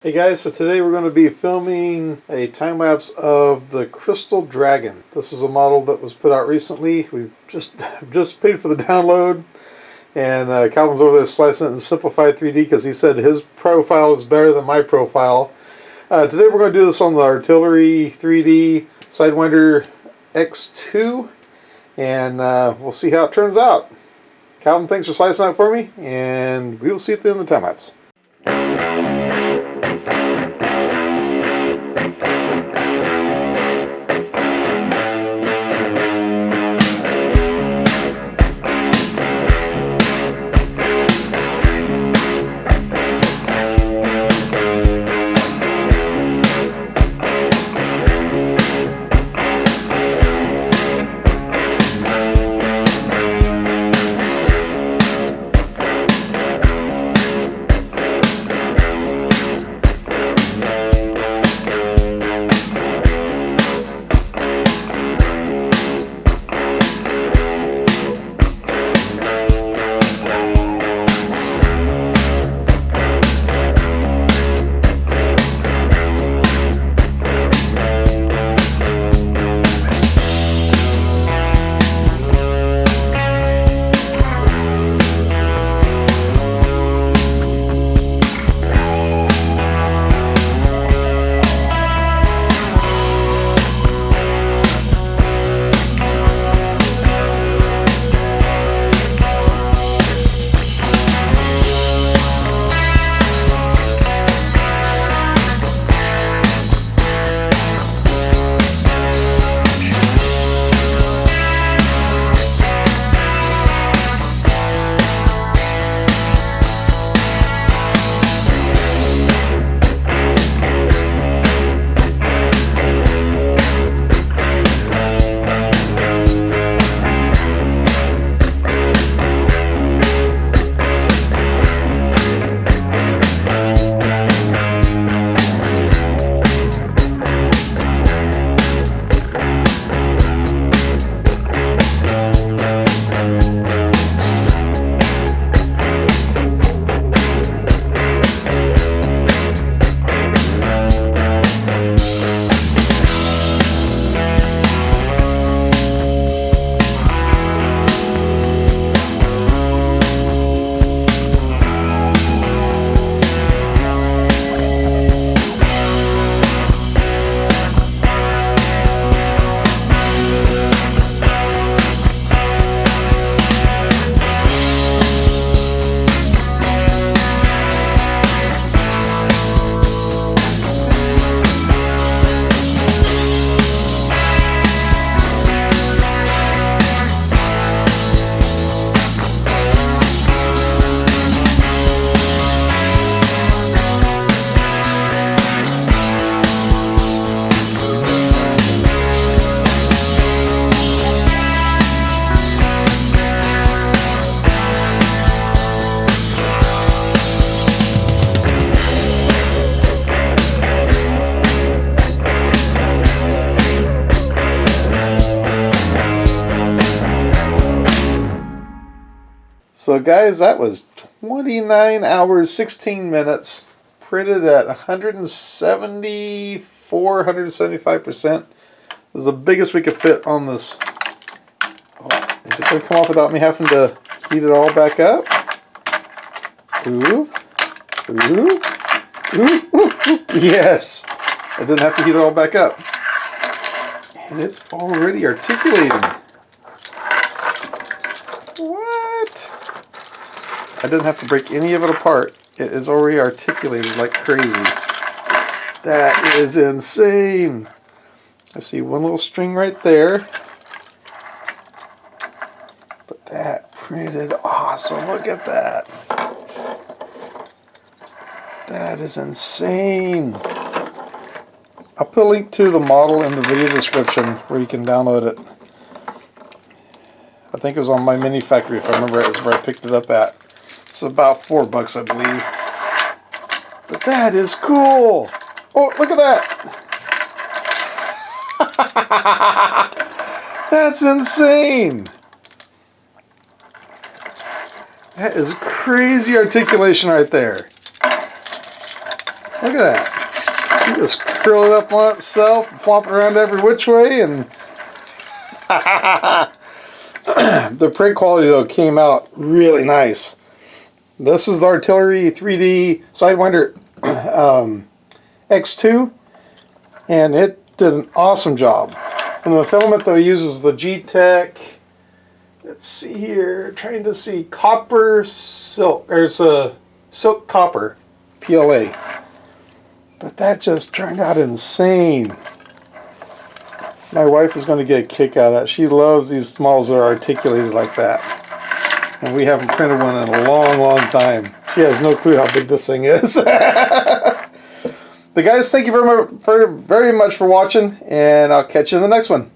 Hey guys, so today we're going to be filming a time-lapse of the Crystal Dragon. This is a model that was put out recently. We just paid for the download, and Calvin's over there slicing it in simplified 3D because he said his profile is better than my profile. Today we're going to do this on the Artillery 3D Sidewinder X2, and we'll see how it turns out. Calvin, thanks for slicing that for me, and we will see you at the end of the time-lapse. So guys, that was 29 hours, 16 minutes, printed at 174, 175%. This is the biggest we could fit on this. Oh, is it going to come off without me having to heat it all back up? Ooh, ooh, ooh, ooh, ooh. Yes, I didn't have to heat it all back up. And it's already articulating. I didn't have to break any of it apart. It is already articulated like crazy. That is insane. I see one little string right there. But that printed awesome. Look at that. That is insane. I'll put a link to the model in the video description where you can download it. I think it was on my Mini Factory, if I remember right, is where I picked it up at. It's about $4, I believe. But that is cool. Oh, look at that. That's insane. That is crazy articulation right there. Look at that. You just curl it up on itself, flop it around every which way, and the print quality though came out really nice. This is the Artillery 3D Sidewinder X2, and it did an awesome job. And the filament that we used was the G-Tech, let's see here, trying to see, copper silk, there's a silk copper PLA. But that just turned out insane. My wife is going to get a kick out of that. She loves these models that are articulated like that. And we haven't printed one in a long, long time. She has no clue how big this thing is. But guys, thank you very much for watching, and I'll catch you in the next one.